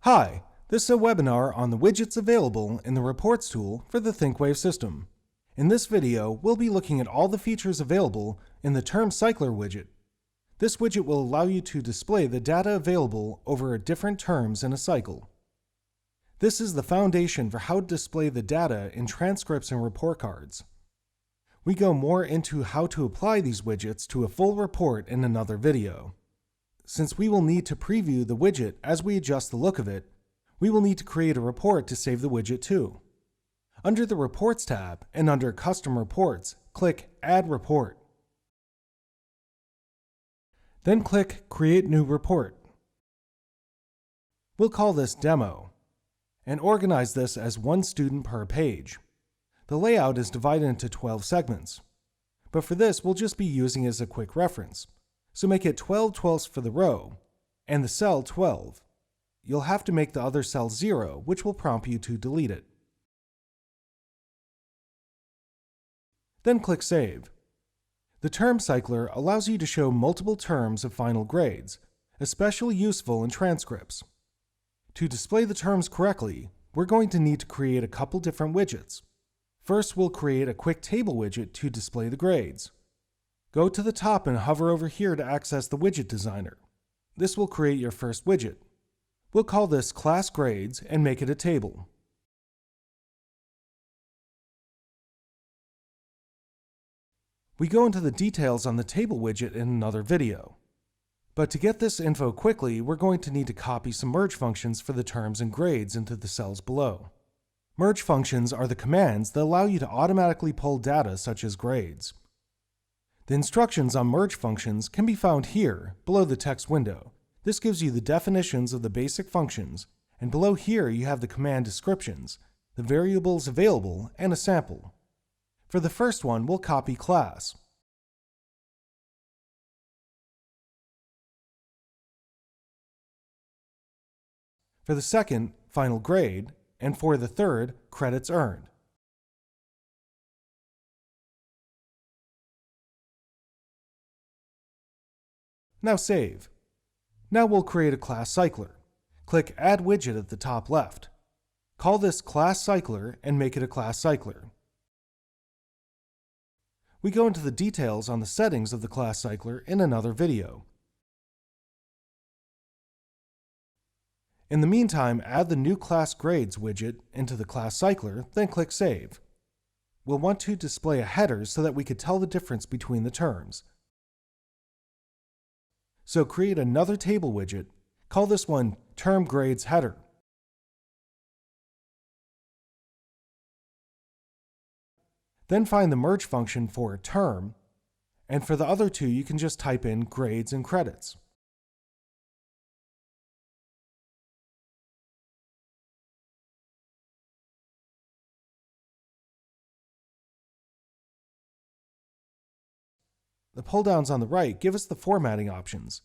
Hi, this is a webinar on the widgets available in the Reports tool for the ThinkWave system. In this video, we'll be looking at all the features available in the Term Cycler widget. This widget will allow you to display the data available over different terms in a cycle. This is the foundation for how to display the data in transcripts and report cards. We go more into how to apply these widgets to a full report in another video. Since we will need to preview the widget as we adjust the look of it, we will need to create a report to save the widget to. Under the Reports tab and under Custom Reports, click Add Report. Then click Create New Report. We'll call this Demo, and organize this as one student per page. The layout is divided into 12 segments, but for this we'll just be using it as a quick reference. So make it 12/12 for the row, and the cell 12. You'll have to make the other cell 0, which will prompt you to delete it. Then click Save. The Term Cycler allows you to show multiple terms of final grades, especially useful in transcripts. To display the terms correctly, we're going to need to create a couple different widgets. First, we'll create a quick table widget to display the grades. Go to the top and hover over here to access the widget designer. This will create your first widget. We'll call this Class Grades and make it a table. We go into the details on the table widget in another video. But to get this info quickly, we're going to need to copy some merge functions for the terms and grades into the cells below. Merge functions are the commands that allow you to automatically pull data such as grades. The instructions on merge functions can be found here, below the text window. This gives you the definitions of the basic functions, and below here you have the command descriptions, the variables available, and a sample. For the first one, we'll copy class. For the second, final grade, and for the third, credits earned. Now save. Now we'll create a class cycler. Click Add Widget at the top left. Call this Class Cycler and make it a class cycler. We go into the details on the settings of the class cycler in another video. In the meantime, add the new Class Grades widget into the class cycler, then click Save. We'll want to display a header so that we could tell the difference between the terms. So create another table widget, call this one Term Grades Header. Then find the merge function for term, and for the other two you can just type in grades and credits. The pull-downs on the right give us the formatting options.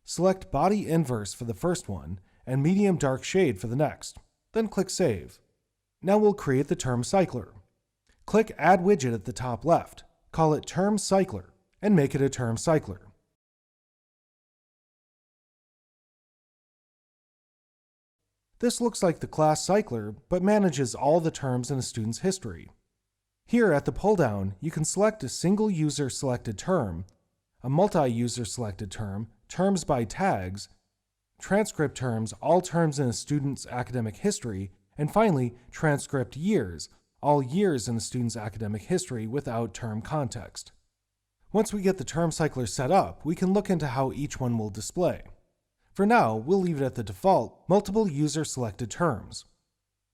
Select Body Inverse for the first one and Medium Dark Shade for the next. Then click Save. Now we'll create the Term Cycler. Click Add Widget at the top left, call it Term Cycler, and make it a Term Cycler. This looks like the class cycler, but manages all the terms in a student's history. Here at the pull-down, you can select a single user selected term, a multi-user selected term, terms by tags, transcript terms, all terms in a student's academic history, and finally, transcript years, all years in a student's academic history without term context. Once we get the term cycler set up, we can look into how each one will display. For now, we'll leave it at the default, multiple user selected terms.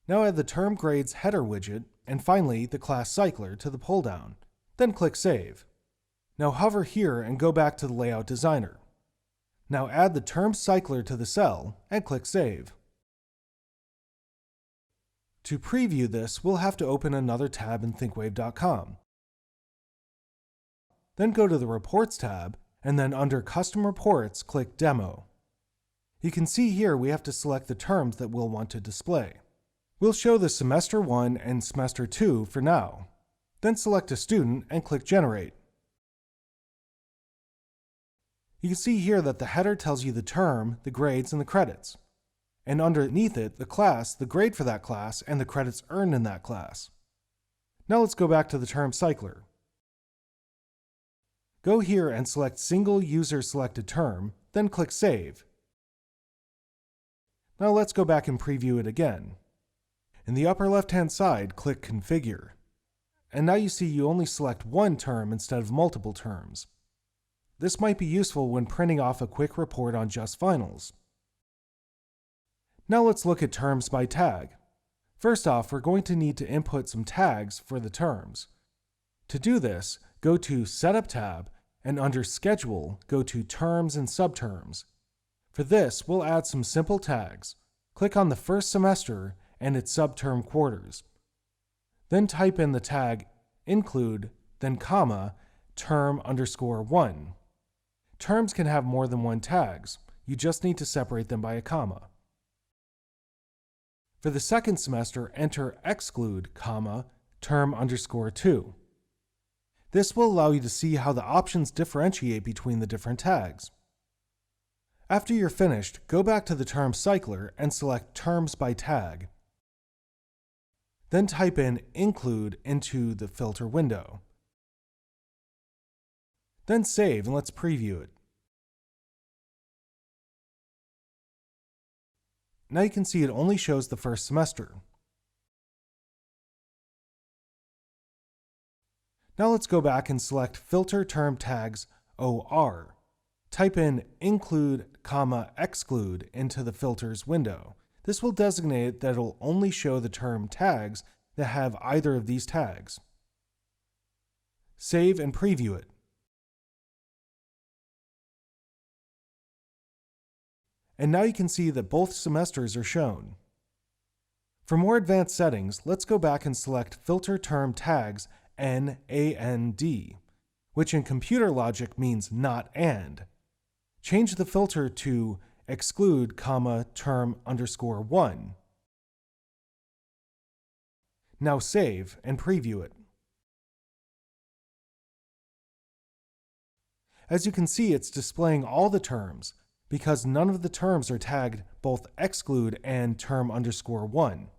Now add the Term Grades Header widget, and finally the Class Cycler to the pull-down. Then click Save. Now hover here and go back to the Layout Designer. Now add the Term Cycler to the cell, and click Save. To preview this, we'll have to open another tab in ThinkWave.com. Then go to the Reports tab, and then under Custom Reports, click Demo. You can see here we have to select the terms that we'll want to display. We'll show the Semester 1 and Semester 2 for now. Then select a student and click Generate. You can see here that the header tells you the term, the grades, and the credits. and underneath it, the class, the grade for that class, and the credits earned in that class. Now let's go back to the term cycler. Go here and select Single User Selected Term, then click Save. Now let's go back and preview it again. In the upper left-hand side, click Configure. And now you see you only select one term instead of multiple terms. This might be useful when printing off a quick report on just finals. Now let's look at terms by tag. First off, we're going to need to input some tags for the terms. To do this, go to Setup tab, and under Schedule, go to Terms and Subterms. For this, we'll add some simple tags. Click on the first semester and its subterm quarters. Then type in the tag include, then comma, term_1. Terms can have more than one tags. You just need to separate them by a comma. For the second semester, enter exclude, comma, term_2. This will allow you to see how the options differentiate between the different tags. After you're finished, go back to the term cycler and select Terms by Tag. Then type in include into the filter window. Then save and let's preview it. Now you can see it only shows the first semester. Now let's go back and select Filter Term Tags OR. Type in include, comma, exclude into the filters window. This will designate that it will only show the term tags that have either of these tags. Save and preview it. And now you can see that both semesters are shown. For more advanced settings, let's go back and select Filter Term Tags NAND, which in computer logic means not and. Change the filter to exclude, comma, term_1. Now save and preview it. As you can see, it's displaying all the terms because none of the terms are tagged both exclude and term_1.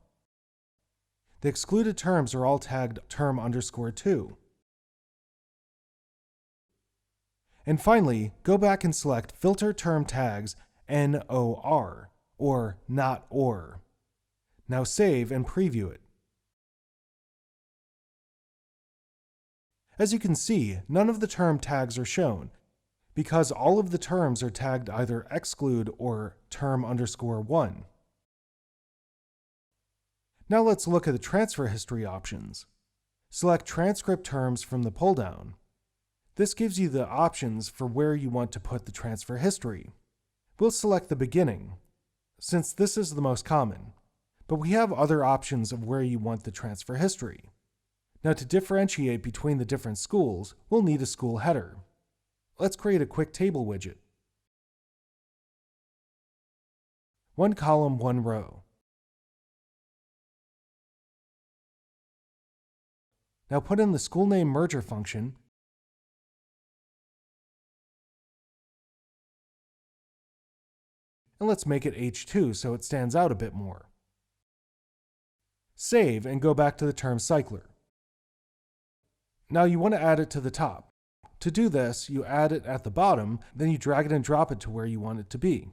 The excluded terms are all tagged term_2. And finally, go back and select Filter Term Tags NOR, or not or. Now save and preview it. As you can see, none of the term tags are shown, because all of the terms are tagged either exclude or term_1. Now let's look at the transfer history options. Select Transcript Terms from the pull-down. This gives you the options for where you want to put the transfer history. We'll select the beginning, since this is the most common, but we have other options of where you want the transfer history. Now to differentiate between the different schools, we'll need a school header. Let's create a quick table widget. 1 column, 1 row. Now put in the school name merger function and let's make it H2 so it stands out a bit more. Save and go back to the term cycler. Now you want to add it to the top. To do this, you add it at the bottom, then you drag it and drop it to where you want it to be.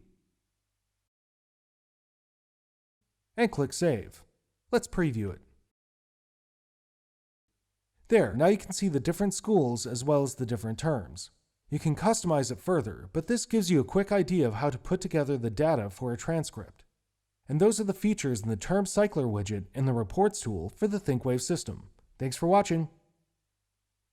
And click Save. Let's preview it. There, now you can see the different schools as well as the different terms. You can customize it further, but this gives you a quick idea of how to put together the data for a transcript. And those are the features in the Term Cycler widget in the Reports tool for the ThinkWave system. Thanks for watching.